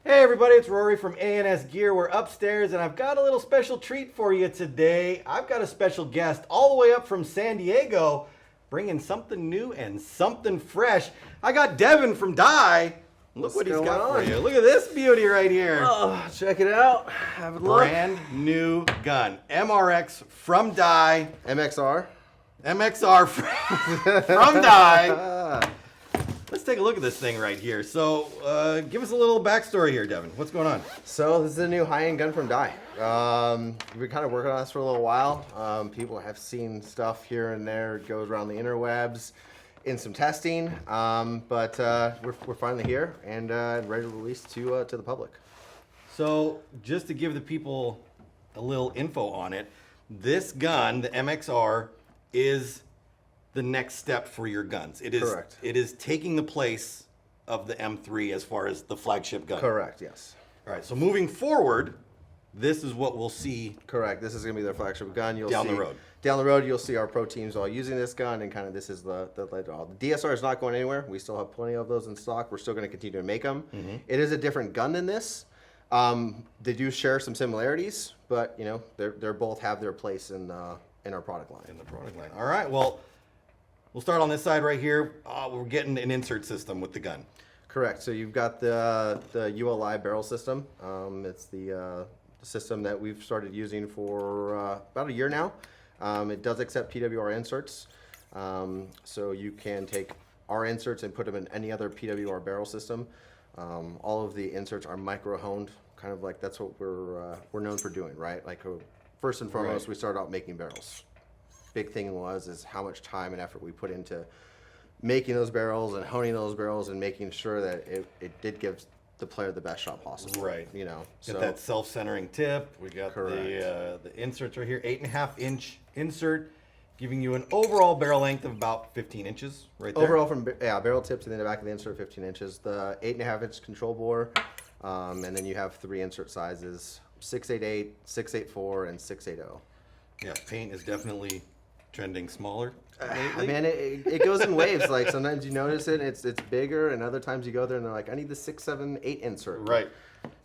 Hey everybody, it's Rory from ANSgear. We're upstairs and I've got a little special treat for you today. I've got a special guest all the way up from San Diego, bringing something new and something fresh. I got Devin from Dye. Look what he's got for you. Look at this beauty right here. Oh, check it out. Have a look. Brand new gun. MRX from Dye. MXR. MXR from Dye. Let's take a look at this thing right here. So, give us a little backstory here, Devin. What's going on? So, this is a new high-end gun from Dye. We've been kind of working on this for a little while. People have seen stuff here and there. It goes around the interwebs in some testing. But we're finally here and ready to release to the public. So, just to give the people a little info on it, this gun, the MXR, is the next step for your guns. It is Correct. It is taking the place of the M3 as far as the flagship gun. Correct, yes. All right, so moving forward, this is what we'll see. Correct. This is going to be their flagship gun. You'll Down see, the road. Down the road, you'll see our pro teams all using this gun, and kind of this is the DSR is not going anywhere. We still have plenty of those in stock. We're still going to continue to make them. Mm-hmm. It is a different gun than this. They do share some similarities, but you know they're both have their place in our product line. In the product line. All right, well, we'll start on this side right here. We're getting an insert system with the gun. Correct. So you've got the ULI barrel system. It's the system that we've started using for about a year now. It does accept PWR inserts. So you can take our inserts and put them in any other PWR barrel system. All of the inserts are micro-honed, kind of like that's what we're known for doing, right? Like first and foremost, we started out making barrels. Big thing is how much time and effort we put into making those barrels and honing those barrels and making sure that it did give the player the best shot possible. Right. You know. Got that self-centering tip. We got the inserts right here, 8.5-inch insert, giving you an overall barrel length of about 15 inches right there. Overall from barrel tip to the back of the insert, 15 inches. The 8.5-inch control bore, and then you have 3 insert sizes: 6.88, 6.84, and 6.80. Yeah, paint is definitely trending smaller. Man, it goes in waves. Like sometimes you notice it's bigger, and other times you go there and they're like, I need the 6, 7, 8 insert. Right.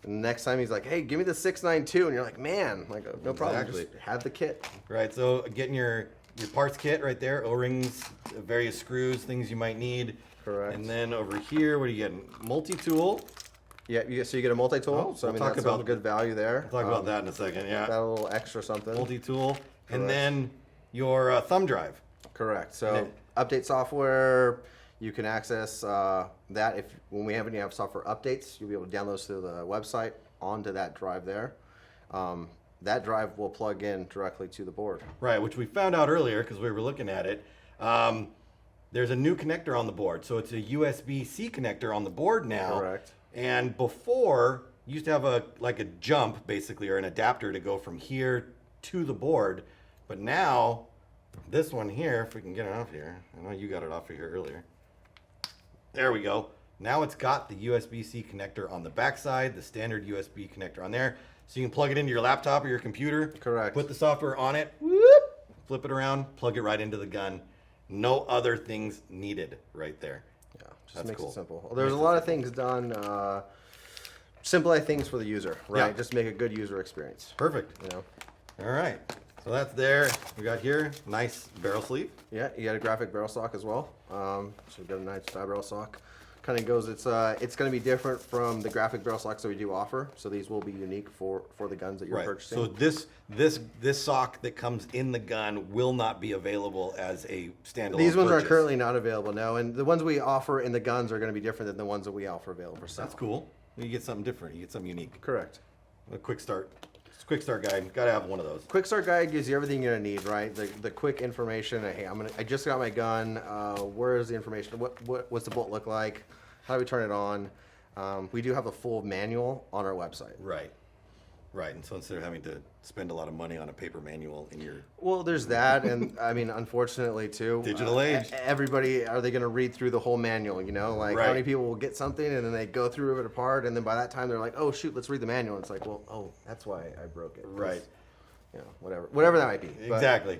And the next time he's like, hey, give me the 6.92, and you're like, man, like no problem, Exactly. just have the kit. Right. So getting your parts kit right there, O-rings, various screws, things you might need. Correct. And then over here, what are you getting? Multi-tool. Yeah, so you get a multi-tool. Oh, so I mean, we'll talk that's about some good value there. We'll talk about that in a second. Yeah. Got a little extra something. Multi-tool. And Correct. then your thumb drive. Correct. So update software, you can access that when we have software updates, you'll be able to download through the website onto that drive there. That drive will plug in directly to the board. Right, which we found out earlier because we were looking at it. There's a new connector on the board. So it's a USB-C connector on the board now. Correct. And before, you used to have a jump, basically, or an adapter to go from here to the board. But now, this one here, if we can get it off here. I know you got it off of here earlier. There we go. Now it's got the USB-C connector on the backside, the standard USB connector on there. So you can plug it into your laptop or your computer. Correct. Put the software on it, whoop, flip it around, plug it right into the gun. No other things needed right there. Yeah, just That's makes cool. it simple. Well, there's a lot of things done, simplify things for the user, right? Yeah. Just make a good user experience. Perfect. You know. All right. So that's there. We got here, nice barrel sleeve. Yeah, you got a graphic barrel stock as well. So we've got a nice die barrel stock. Kind of goes. It's going to be different from the graphic barrel stocks that we do offer. So these will be unique for the guns that you're purchasing. So this sock that comes in the gun will not be available as a standalone. These ones purchase. are currently not available now, and the ones we offer in the guns are going to be different than the ones that we offer available for sale. That's cool. You get something different. You get something unique. Correct. A quick start. Quick start guide. Got to have one of those. Quick start guide gives you everything you're gonna need, right? The quick information. Hey, I just got my gun. Where is the information? What's the bolt look like? How do we turn it on? We do have a full manual on our website. Right. Right. And so instead of having to spend a lot of money on a paper manual in your Well, there's that, and I mean, unfortunately too. Digital age. Everybody, are they gonna read through the whole manual? You know, like how many people will get something and then they go through it apart, and then by that time they're like, oh shoot, let's read the manual. And it's like, well, oh, that's why I broke it. Right. You know, whatever that might be. But, Exactly.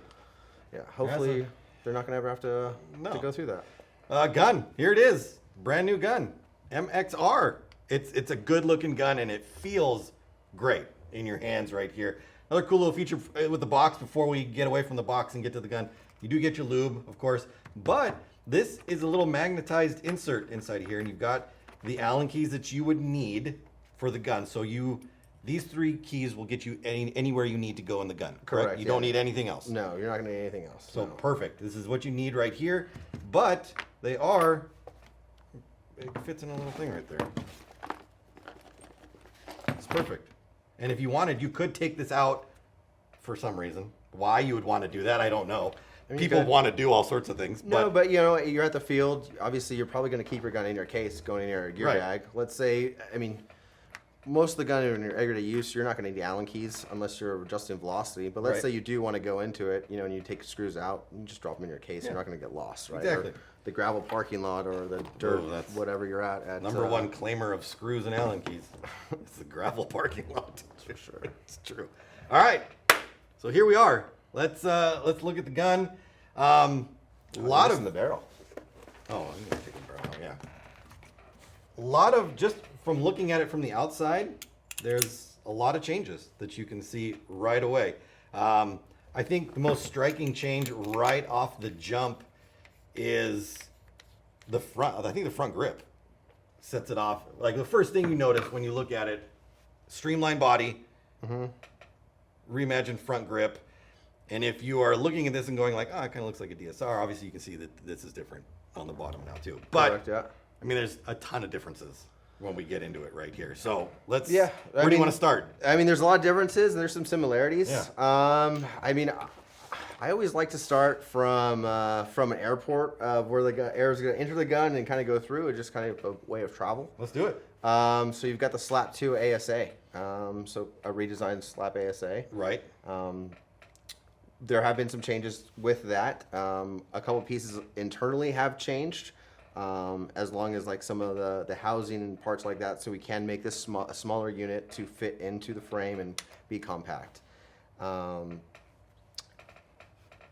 yeah. Hopefully, they're not gonna ever have to go through that. Gun. Here it is. Brand new gun. MXR. It's a good looking gun, and it feels great in your hands right here. Another cool little feature with the box, before we get away from the box and get to the gun, you do get your lube, of course, but this is a little magnetized insert inside here, and you've got the Allen keys that you would need for the gun. So these 3 keys will get you anywhere you need to go in the gun, correct? You don't need anything else. No, you're not going to need anything else. So no. perfect. This is what you need right here, but it fits in a little thing right there. It's perfect. And if you wanted, you could take this out for some reason. Why you would want to do that, I don't know. I mean, People want to do all sorts of things. No, but you know, you're at the field. Obviously, you're probably going to keep your gun in your case, going in your gear bag. Let's say, I mean, most of the gun in your everyday use, you're not going to need the Allen keys unless you're adjusting velocity. But let's say you do want to go into it, you know, and you take screws out, you just drop them in your case. You're not going to get lost, right? Exactly. Or the gravel parking lot or the dirt, whatever you're at. Number one claimer of screws and Allen keys. It's the gravel parking lot. For sure. It's true. All right. So here we are. Let's look at the gun. Lot of the barrel. Oh, I'm gonna take the barrel out, yeah. A lot of, just from looking at it from the outside, there's a lot of changes that you can see right away. I think the most striking change right off the jump is the front. I think the front grip sets it off. Like the first thing you notice when you look at it, streamlined body, reimagined front grip. And if you are looking at this and going like, oh, it kind of looks like a DSR, obviously you can see that this is different on the bottom now too. But Correct, yeah. I mean, there's a ton of differences when we get into it right here. So let's. Yeah. Where do you want to start? I mean, there's a lot of differences and there's some similarities. Yeah. I mean, I always like to start from an airport where the air is going to enter the gun and kind of go through. It's just kind of a way of travel. Let's do it. So you've got the SLAP 2 ASA. So a redesigned SLAP ASA. Right. There have been some changes with that. A couple pieces internally have changed, as long as like some of the housing and parts like that, so we can make this a smaller unit to fit into the frame and be compact.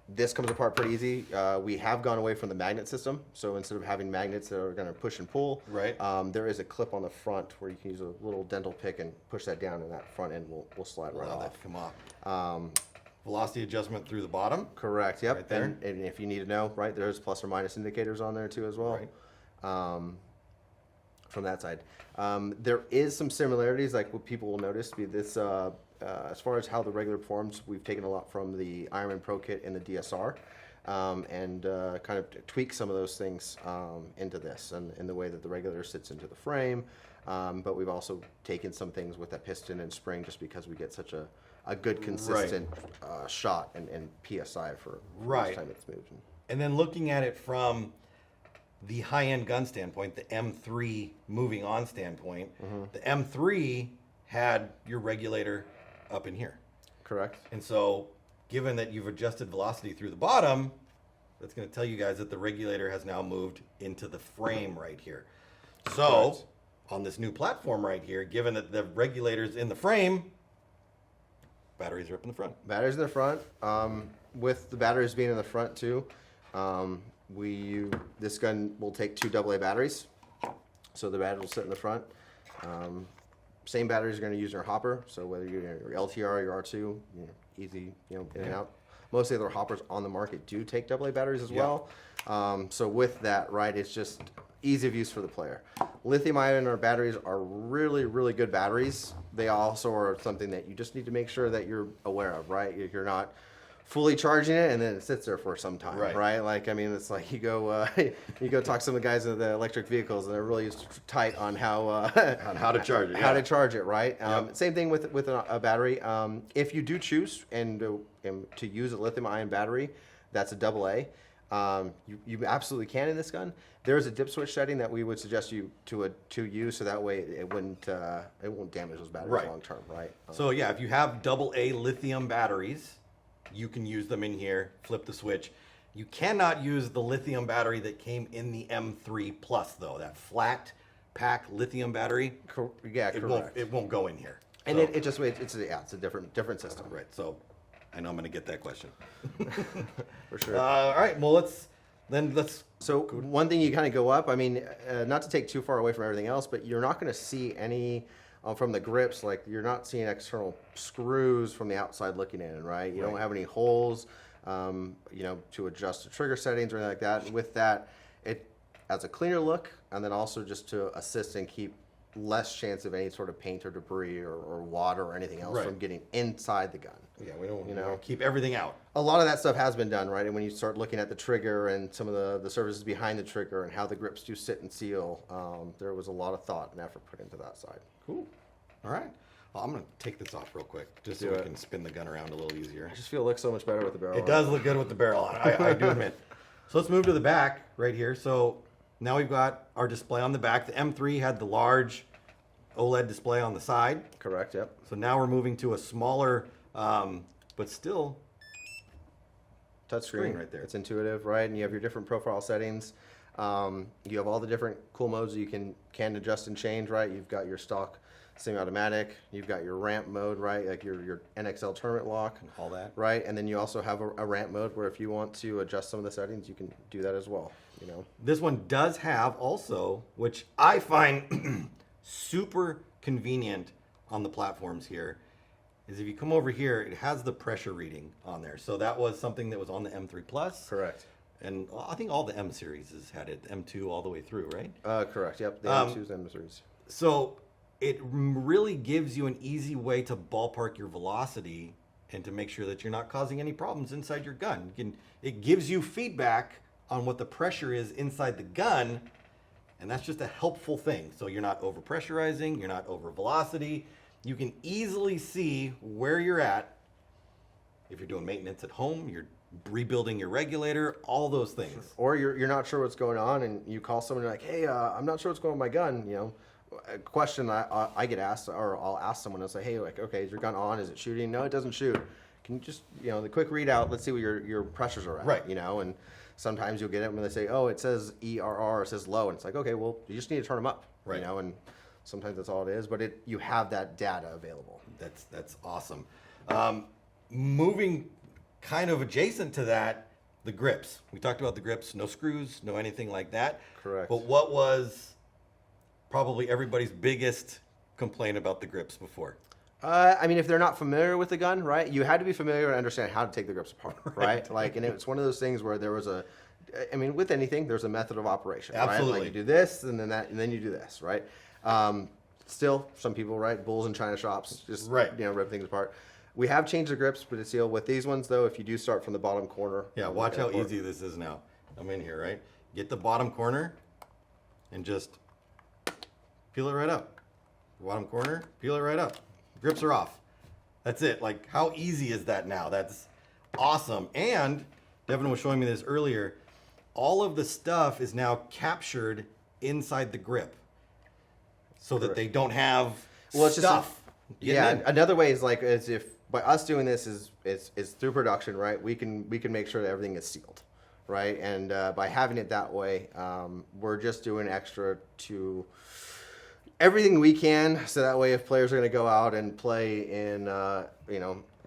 This comes apart pretty easy. We have gone away from the magnet system, so instead of having magnets that are going to push and pull, Right. There is a clip on the front where you can use a little dental pick and push that down, and that front end will slide right Wow, off. that come off. Velocity adjustment through the bottom. Correct. Yep. Right there. And if you need to know, right, there's plus or minus indicators on there too as well. Right. From that side, there is some similarities. Like what people will notice, be this as far as how the regular performs, we've taken a lot from the Ironman Pro Kit and the DSR, and kind of tweak some of those things into this, and in the way that the regulator sits into the frame. But we've also taken some things with that piston and spring, just because we get such a good consistent shot and PSI for each time it's moved. And then looking at it from the high-end gun standpoint, the M3 moving on standpoint, the M3 had your regulator up in here. Correct. And so given that you've adjusted velocity through the bottom, that's going to tell you guys that the regulator has now moved into the frame right here. So Correct. On this new platform right here, given that the regulator's in the frame, batteries are up in the front. Batteries in the front. With the batteries being in the front too, this gun will take 2 AA batteries. So the battery will sit in the front. Same batteries you're going to use in your hopper. So whether you're your LTR or your R2, easy, in and out. Most of the other hoppers on the market do take AA batteries as well. So with that, right, it's just easy of use for the player. Lithium-ion or batteries are really, really good batteries. They also are something that you just need to make sure that you're aware of, right? You're not fully charging it and then it sits there for some time, right? Like, I mean, it's like you go talk to some of the guys in the electric vehicles and they're really tight on how On how to charge it. how to charge it, right? Same thing with a battery. If you do choose to use a lithium-ion battery, that's a AA. You absolutely can in this gun. There is a dip switch setting that we would suggest you to use, so that way it won't damage those batteries long term, right? So yeah, if you have AA lithium batteries, you can use them in here. Flip the switch. You cannot use the lithium battery that came in the M3 Plus though. That flat pack lithium battery. Correct. It won't go in here. And So- it's a different system. Right. So I know I'm going to get that question. For sure. All right. Well, let's then let's. So one thing you kind of go up, I mean, not to take too far away from everything else, but you're not going to see any from the grips, like you're not seeing external screws from the outside looking in, right? You don't have any holes, to adjust the trigger settings or anything like that. And with that, it has a cleaner look, and then also just to assist and keep less chance of any sort of paint or debris or water or anything else from getting inside the gun. Yeah, we don't keep everything out. A lot of that stuff has been done, right? And when you start looking at the trigger and some of the surfaces behind the trigger and how the grips do sit and seal, there was a lot of thought and effort put into that side. Cool. All right. Well, I'm going to take this off real quick just so we can spin the gun around a little easier. I just feel it looks so much better with the barrel It does look good with the barrel on. I do admit. So let's move to the back right here. So now we've got our display on the back. The M3 had the large OLED display on the side. Correct, yep. So now we're moving to a smaller, but still touchscreen right there. It's intuitive, right? And you have your different profile settings. You have all the different cool modes that you can adjust and change, right? You've got your stock semi-automatic. You've got your ramp mode, right? Like your NXL tournament lock. And all that. Right? And then you also have a ramp mode where if you want to adjust some of the settings, you can do that as well, This one does have also, which I find super convenient on the platforms here, is if you come over here, it has the pressure reading on there. So that was something that was on the M3 Plus. Correct. And I think all the M series has had it, M2 all the way through, right? Correct, yep. The M2s and M3s. So it really gives you an easy way to ballpark your velocity and to make sure that you're not causing any problems inside your gun. It gives you feedback on what the pressure is inside the gun, and that's just a helpful thing. So you're not over pressurizing, you're not over velocity. You can easily see where you're at. If you're doing maintenance at home, you're rebuilding your regulator, all those things. Or you're not sure what's going on, and you call someone like, hey, I'm not sure what's going on with my gun, A question I get asked, or I'll ask someone, I'll say, hey, like, okay, is your gun on? Is it shooting? No, it doesn't shoot. Can you just, the quick readout, let's see what your pressures are at, right? And sometimes you'll get it when they say, oh, it says ERR, it says low, and it's like, okay, well, you just need to turn them up, right? And sometimes that's all it is, but you have that data available. That's awesome. Moving kind of adjacent to that, the grips. We talked about the grips, no screws, no anything like that. Correct. But what was probably everybody's biggest complaint about the grips before? I mean, if they're not familiar with the gun, right, you had to be familiar and understand how to take the grips apart, right? Like, and it's one of those things where there was with anything, there's a method of operation, Absolutely. right? Like you do this, and then that, and then you do this, right? Still, some people, right, bulls in China shops, just, rip things apart. We have changed the grips, but it's still with these ones, though, if you do start from the bottom corner. Yeah, watch how easy this is now. I'm in here, right? Get the bottom corner and just peel it right up. Bottom corner, peel it right up. Grips are off. That's it. Like, how easy is that now? That's awesome. And Devin was showing me this earlier. All of the stuff is now captured inside the grip so that they don't have stuff. Another way is if by us doing this is through production, right? We can make sure that everything is sealed, right? And by having it that way, we're just doing extra to everything we can, so that way if players are going to go out and play in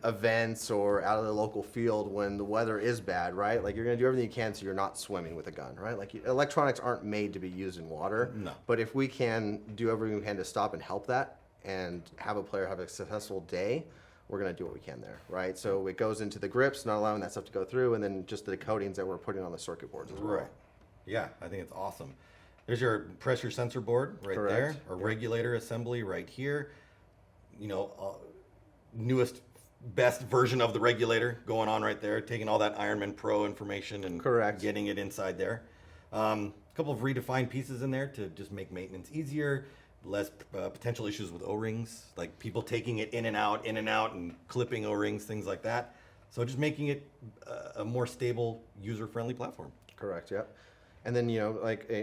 events or out of the local field when the weather is bad, right? Like, you're going to do everything you can so you're not swimming with a gun, right? Like, electronics aren't made to be used in water. No. But if we can do everything we can to stop and help that and have a player have a successful day, we're going to do what we can there, right? So it goes into the grips, not allowing that stuff to go through, and then just the coatings that we're putting on the circuit boards as well. Right. Yeah, I think it's awesome. There's your pressure sensor board right there, a regulator assembly right here. Newest, best version of the regulator going on right there, taking all that Ironman Pro information and getting it inside there. A couple of redefined pieces in there to just make maintenance easier, less potential issues with O-rings, like people taking it in and out, and clipping O-rings, things like that. So just making it a more stable, user-friendly platform. Correct, yep. And then,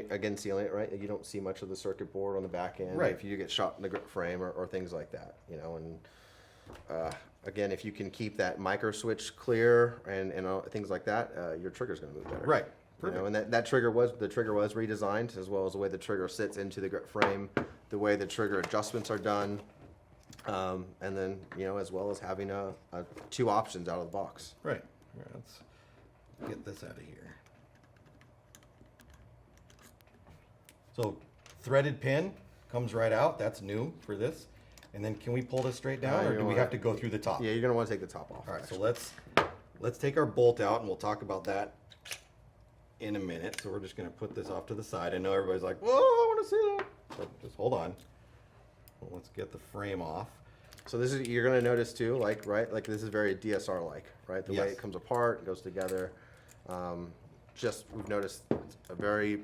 again, sealing it, right? You don't see much of the circuit board on the back end. Right. If you get shot in the grip frame or things like that, and again, if you can keep that micro switch clear and things like that, your trigger's going to move better. Right. And that trigger was redesigned, as well as the way the trigger sits into the grip frame, the way the trigger adjustments are done, and then, as well as having two options out of the box. Right. Let's get this out of here. So threaded pin comes right out. That's new for this. And then can we pull this straight down, or do we have to go through the top? Yeah, you're gonna want to take the top off. All right, so let's take our bolt out, and we'll talk about that in a minute. So we're just gonna put this off to the side. I know everybody's like, "Whoa, I want to see that." So just hold on. Well, let's get the frame off. So this is, you're gonna notice too, like this is very DSR like, right? The way it comes apart, goes together. We've noticed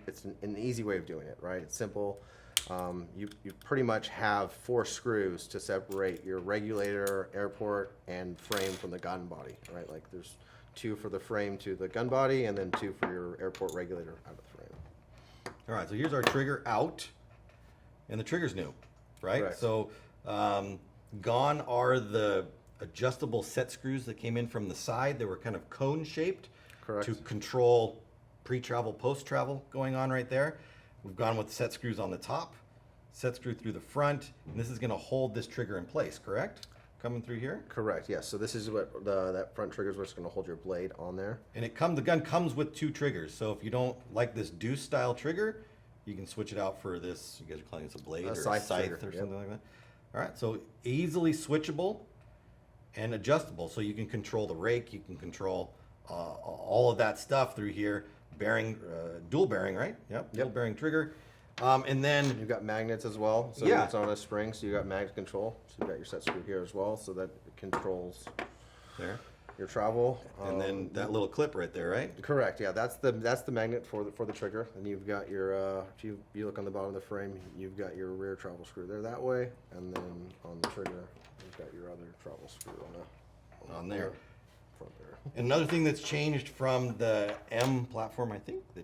it's an easy way of doing it, right? It's simple. You pretty much have 4 screws to separate your regulator, airport, and frame from the gun body, right? Like there's 2 for the frame to the gun body, and then 2 for your airport regulator out of the frame. All right, so here's our trigger out, and the trigger's new, right? Correct. So gone are the adjustable set screws that came in from the side. They were kind of cone shaped. Correct. To control pre-travel, post-travel going on right there. We've gone with set screws on the top, set screw through the front, and this is going to hold this trigger in place, correct? Coming through here? Correct, yes. So this is what that front trigger is what's going to hold your blade on there. And the gun comes with 2 triggers. So if you don't like this deuce style trigger, you can switch it out for this. You guys are calling this a blade or a scythe trigger, or something like that. All right, so easily switchable and adjustable. So you can control the rake, you can control all of that stuff through here. Bearing, dual bearing, right? Yep. Dual bearing trigger. And then You've got magnets as well. So it's on a spring, so you got magnet control. So you've got your set screw here as well, so that it controls there. your travel. And then that little clip right there, right? Correct. Yeah, that's the magnet for the trigger. And you've got your if you look on the bottom of the frame, you've got your rear travel screw there that way, and then on the trigger, you've got your other travel screw On there. Front there. And another thing that's changed from the M platform, I think the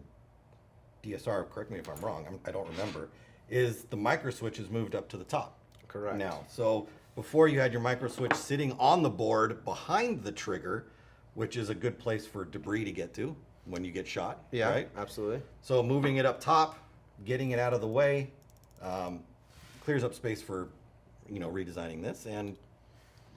DSR, correct me if I'm wrong, I don't remember, is the micro switch has moved up to the top. Correct. Now, so before you had your micro switch sitting on the board behind the trigger, which is a good place for debris to get to when you get shot. Yeah, right? absolutely. So moving it up top, getting it out of the way, clears up space for redesigning this and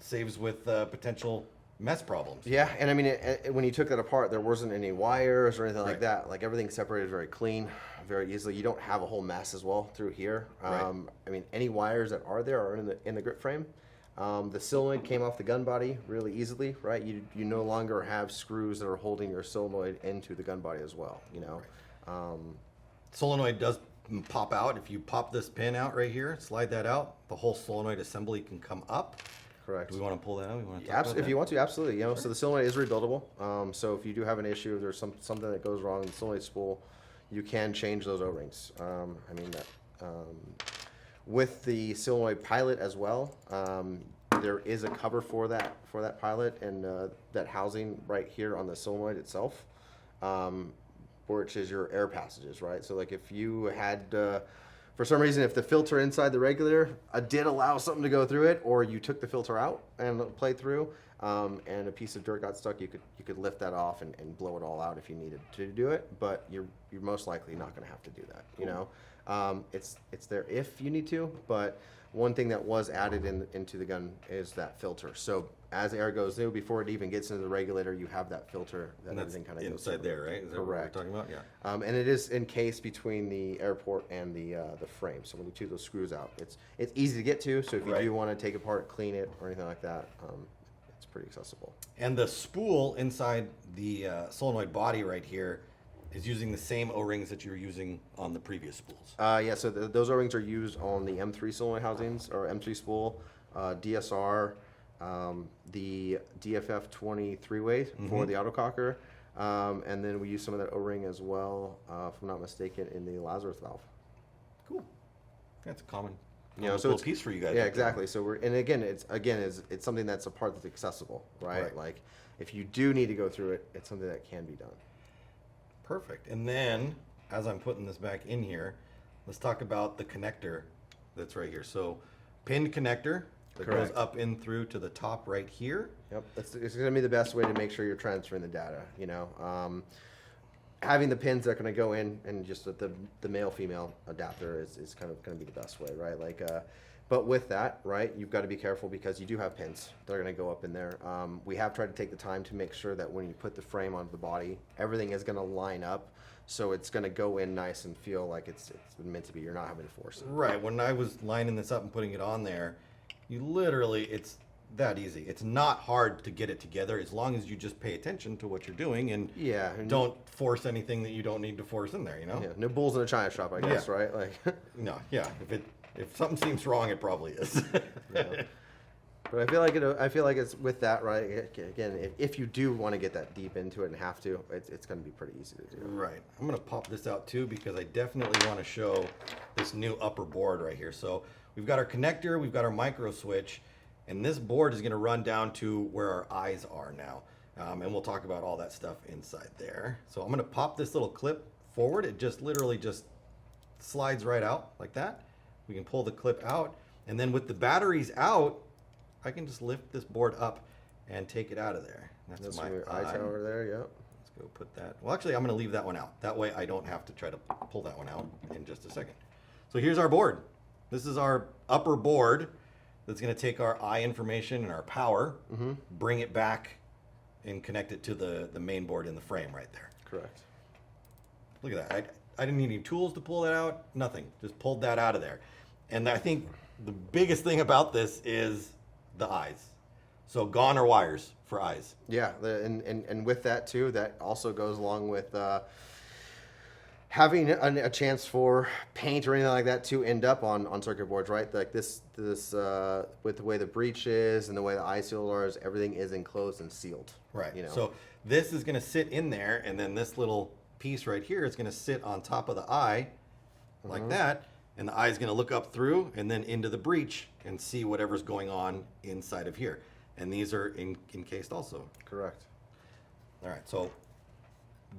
saves with potential mess problems. Yeah, and I mean, when you took that apart, there wasn't any wires or anything like Right. that. Like everything separated very clean, very easily. You don't have a whole mess as well through here. Right. I mean, any wires that are there are in the grip frame. The solenoid came off the gun body really easily, right? You no longer have screws that are holding your solenoid into the gun body as well. Solenoid does pop out. If you pop this pin out right here, slide that out, the whole solenoid assembly can come up. Correct. Do we want to pull that out? We want to talk about If that? you want to, absolutely. So the solenoid is rebuildable. So if you do have an issue, if there's something that goes wrong in the solenoid spool, you can change those O-rings. With the solenoid pilot as well, there is a cover for that pilot and that housing right here on the solenoid itself, which is your air passages, right? So like if you had for some reason, if the filter inside the regulator did allow something to go through it, or you took the filter out and played through, and a piece of dirt got stuck, you could lift that off and blow it all out if you needed to do it. But you're most likely not going to have to do that. Cool. It's there if you need to. But one thing that was added into the gun is that filter. So as air goes through, before it even gets into the regulator, you have that filter that And that's everything kind of goes inside through. there, right? Is that Correct. what we're talking about? Yeah. And it is encased between the airport and the frame. So when you take those screws out, it's easy to get to. So if you Right. do want to take it apart, clean it, or anything like that, it's pretty accessible. And the spool inside the solenoid body right here is using the same O-rings that you were using on the previous spools. Yeah. So those O-rings are used on the M3 solenoid housings or M3 spool, DSR, the DFF 23-way for the autococker, and then we use some of that O-ring as well, if I'm not mistaken, in the Lazarus valve. Cool. That's a common So little it's piece for you guys. Yeah, exactly. So it's something that's a part that's accessible, right? Right. Like if you do need to go through it, it's something that can be done. Perfect. And then, as I'm putting this back in here, let's talk about the connector that's right here. So, pinned connector that Correct. goes up in through to the top right here. Yep, it's going to be the best way to make sure you're transferring the data. Having the pins that are going to go in and just the male-female adapter is kind of going to be the best way, right? But with that, right, you've got to be careful because you do have pins that are going to go up in there. We have tried to take the time to make sure that when you put the frame onto the body, everything is going to line up So it's going to go in nice and feel like it's meant to be. You're not having to force it. Right. When I was lining this up and putting it on there, you literally, it's that easy. It's not hard to get it together as long as you just pay attention to what you're doing and don't force anything that you don't need to force in there, you know? Yeah, no bulls in a china shop, I guess, right? Like No, yeah. If something seems wrong, it probably is. Yeah. But I feel like it's with that, right? Again, if you do want to get that deep into it and have to, it's going to be pretty easy to do. Right. I'm going to pop this out too because I definitely want to show this new upper board right here. So we've got our connector, we've got our micro switch, and this board is going to run down to where our eyes are now. And we'll talk about all that stuff inside there. So I'm going to pop this little clip forward. It just literally just slides right out like that. We can pull the clip out, and then with the batteries out, I can just lift this board up and take it out of there. That's my eye tower there, yeah. Let's go put that. Well, actually, I'm going to leave that one out. That way I don't have to try to pull that one out in just a second. So here's our board. This is our upper board that's going to take our eye information and our power, bring it back, and connect it to the main board in the frame right there. Correct. Look at that. I didn't need any tools to pull that out. Nothing. Just pulled that out of there. And I think the biggest thing about this is the eyes. So gone are wires for eyes. Yeah, and with that too, that also goes along with having a chance for paint or anything like that to end up on circuit boards, right? Like this with the way the breech is and the way the eye seals are, everything is enclosed and sealed. Right. You know? So this is going to sit in there, and then this little piece right here is going to sit on top of the eye like that, and the eye is going to look up through and then into the breech and see whatever's going on inside of here. And these are encased also. Correct. All right, so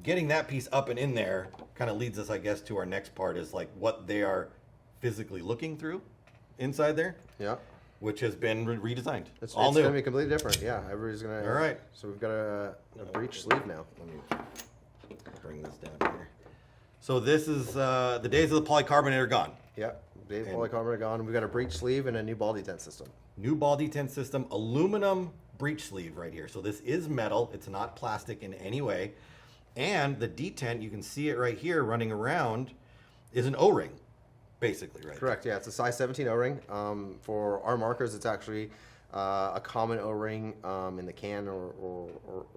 getting that piece up and in there kind of leads us, I guess, to our next part is like what they are physically looking through inside there. Yeah. Which has been redesigned. It's all going new. to be completely different. Yeah, everybody's going to. All right. So we've got a breech sleeve now. Let me bring this down here. So this is the days of the polycarbonate are gone. Yeah, Dave polycarbonate gone. We've got a breech sleeve and a new ball detent system. New ball detent system, aluminum breech sleeve right here. So this is metal. It's not plastic in any way. And the detent, you can see it right here running around, is an O-ring, basically, right? Correct, yeah. It's a size 17 O-ring. For our markers, it's actually a common O-ring in the can or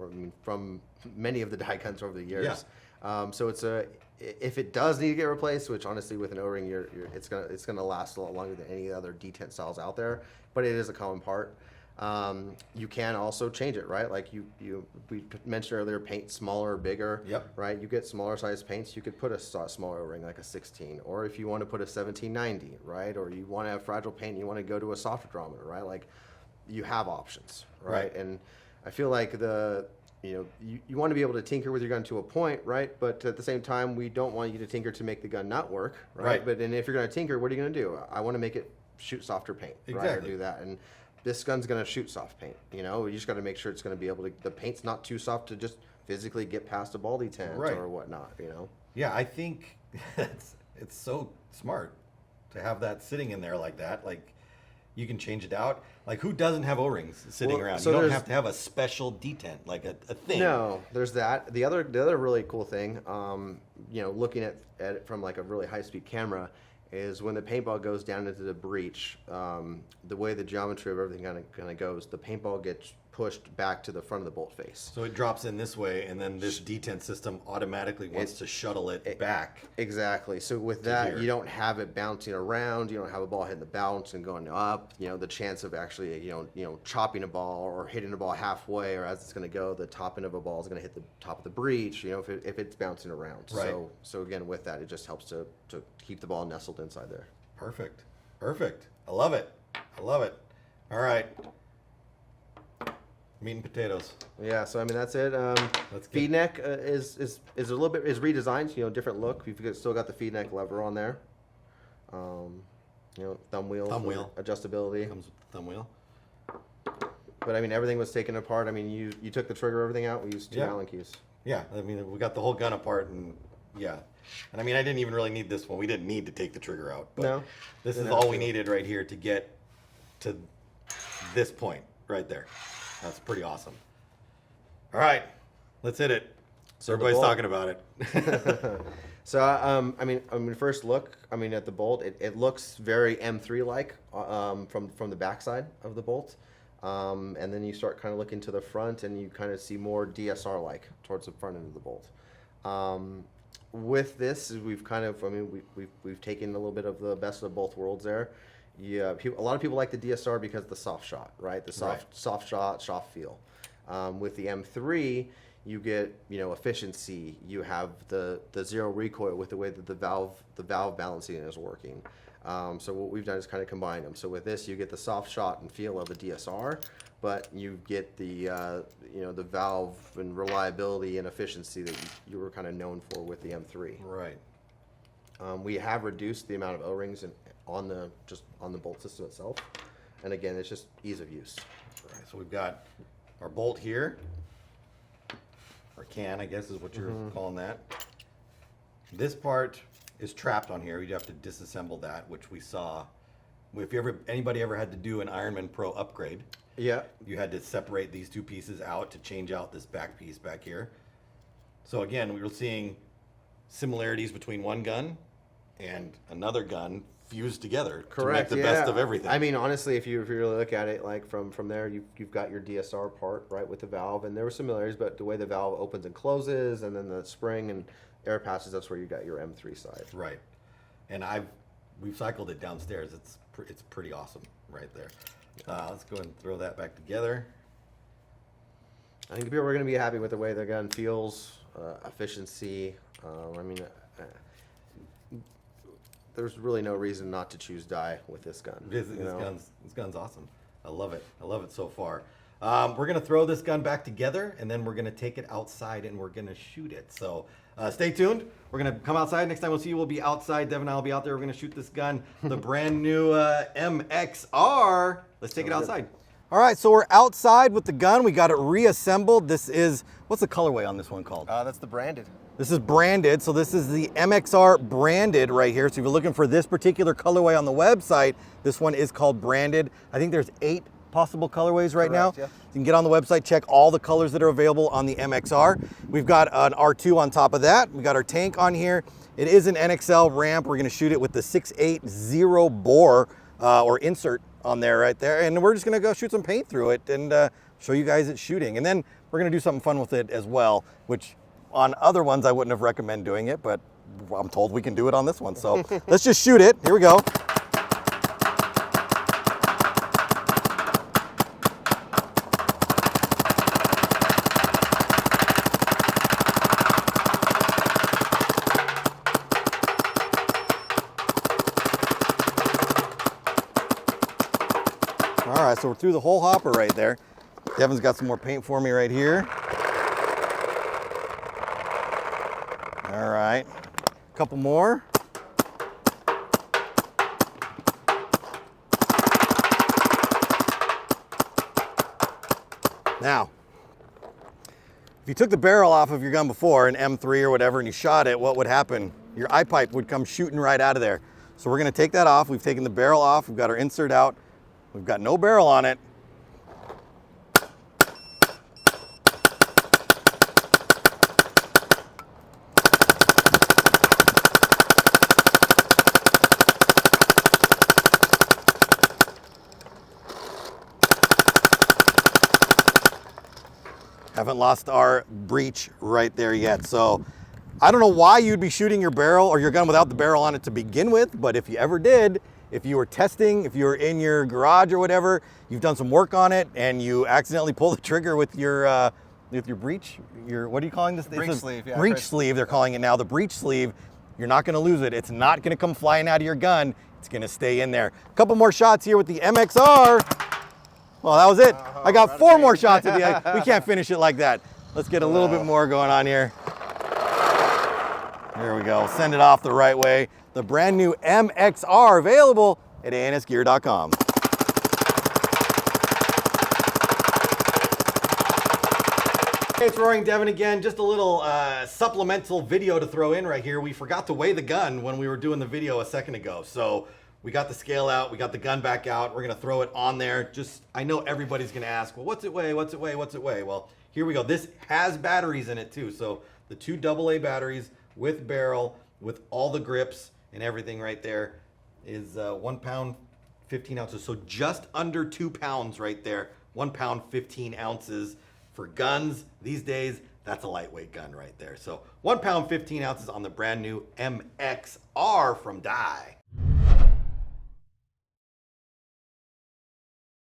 I mean, from many of the die cuts over the years. Yeah. So it's if it does need to get replaced, which honestly with an O-ring, it's gonna last a lot longer than any other detent styles out there. But it is a common part. You can also change it, right? Like we mentioned earlier, paint smaller or bigger. Yep. Right. You get smaller size paints. You could put a smaller O-ring like a 16, or if you want to put a 1790, right? Or you want to have fragile paint, and you want to go to a soft hydrometer, right? Like you have options, right? And I feel like you want to be able to tinker with your gun to a point, right? But at the same time, we don't want you to tinker to make the gun not work, right? But if you're going to tinker, what are you going to do? I want to make it shoot softer paint, right? Or do that. And this gun's going to shoot soft paint, you just got to make sure it's going to be able to, the paint's not too soft to just physically get past a ball detent or whatnot, Yeah, I think it's so smart to have that sitting in there like that. Like, you can change it out. Like, who doesn't have O-rings sitting around? So you don't have to have a special detent, like a thing. No, there's that. The other really cool thing, looking at it from like a really high-speed camera, is when the paintball goes down into the breech, the way the geometry of everything kind of goes, the paintball gets pushed back to the front of the bolt face. So it drops in this way, and then this detent system automatically wants to shuttle it back. Exactly. So with that, you don't have it bouncing around. You don't have a ball hitting the bounce and going up. The chance of actually, chopping a ball or hitting a ball halfway, or as it's going to go, the top end of a ball is going to hit the top of the breech. If it's bouncing around. Right. So again, with that, it just helps to keep the ball nestled inside there. Perfect. I love it. All right. Meat and potatoes. Yeah, so I mean that's it. Feed neck is a little bit redesigned. Different look. We've still got the feed neck lever on there. Thumb wheel adjustability. Comes with the thumb wheel. But I mean everything was taken apart. I mean you took the trigger, everything out. We used two Allen keys. Yeah, I mean we got the whole gun apart and and I mean I didn't even really need this one. We didn't need to take the trigger out. But this is all we needed right here to get to this point right there. That's pretty awesome. All right, let's hit it. So everybody's talking about it. So I mean, first look, I mean, at the bolt, it looks very M3 like from the backside of the bolt, and then you start kind of looking to the front, and you kind of see more DSR like towards the front end of the bolt. With this, we've kind of, I mean, we've taken a little bit of the best of both worlds there. Yeah, a lot of people like the DSR because of the soft shot, right? The soft shot, soft feel. With the M3, you get, you know, efficiency. You have the zero recoil with the way that the valve balancing is working. So what we've done is kind of combine them. So with this, you get the soft shot and feel of a DSR, but you get the you know, the valve and reliability and efficiency that you were kind of known for with the M3. Right. We have reduced the amount of O-rings on the bolt system itself, and again, it's just ease of use. Right. So we've got our bolt here, or can, I guess is what you're calling that. This part is trapped on here. You have to disassemble that, which we saw. If anybody ever had to do an Ironman Pro upgrade, yeah, you had to separate these two pieces out to change out this back piece back here. So again, we were seeing similarities between one gun and another gun fused together. Correct. To make the best of everything. I mean, honestly, if you really look at it, like from there, you've got your DSR part, right, with the valve, and there were similarities, but the way the valve opens and closes, and then the spring and air passes, that's where you got your M3 side. Right. And we've cycled it downstairs. It's pretty awesome right there. Let's go ahead and throw that back together. I think people are going to be happy with the way the gun feels, efficiency. I mean, there's really no reason not to choose die with this gun. This gun's awesome. I love it. I love it so far. We're going to throw this gun back together, and then we're going to take it outside, and we're going to shoot it. So stay tuned. We're going to come outside. Next time we'll see you, we'll be outside. Devin and I will be out there. We're going to shoot this gun, the brand new MXR. Let's take it outside. All right, so we're outside with the gun. We got it reassembled. This is, what's the colorway on this one called? That's the branded. This is branded, so this is the MXR branded right here. So if you're looking for this particular colorway on the website, this one is called branded. I think there's 8 possible colorways right now. Yeah. You can get on the website, check all the colors that are available on the MXR. We've got an R2 on top of that. We got our tank on here. It is an NXL ramp. We're gonna shoot it with the 680 bore or insert on there right there. And we're just gonna go shoot some paint through it and show you guys it shooting. And then we're gonna do something fun with it as well, which on other ones I wouldn't have recommended doing it, but I'm told we can do it on this one. So let's just shoot it. Here we go. All right, so we're through the whole hopper right there. Devin's got some more paint for me right here. All right, a couple more. Now, if you took the barrel off of your gun before, an M3 or whatever, and you shot it, what would happen? Your eye pipe would come shooting right out of there. So we're gonna take that off. We've taken the barrel off. We've got our insert out. We've got no barrel on it. Haven't lost our breech right there yet. So I don't know why you'd be shooting your barrel or your gun without the barrel on it to begin with, but if you ever did, if you were testing, if you were in your garage or whatever, you've done some work on it and you accidentally pull the trigger with your breech, what are you calling this? Breech sleeve, yeah. Breech sleeve, they're calling it now. The breech sleeve, you're not gonna lose it. It's not gonna come flying out of your gun. It's gonna stay in there. A couple more shots here with the MXR. Well, that was it. I got 4 more shots at the end. We can't finish it like that. Let's get a little bit more going on here. There we go. Send it off the right way. The brand new MXR available at ANSgear.com. Hey, it's Roaring Devin again. Just a little supplemental video to throw in right here. We forgot to weigh the gun when we were doing the video a second ago. So we got the scale out, we got the gun back out. We're gonna throw it on there. I know everybody's gonna ask, well, what's it weigh, what's it weigh, what's it weigh? Well, here we go. This has batteries in it too. So the 2 AA batteries with barrel, with all the grips and everything right there is 1 pound, 15 ounces. So just under 2 pounds right there. 1 pound, 15 ounces. For guns these days, that's a lightweight gun right there. So 1 pound, 15 ounces on the brand new MXR from Dye.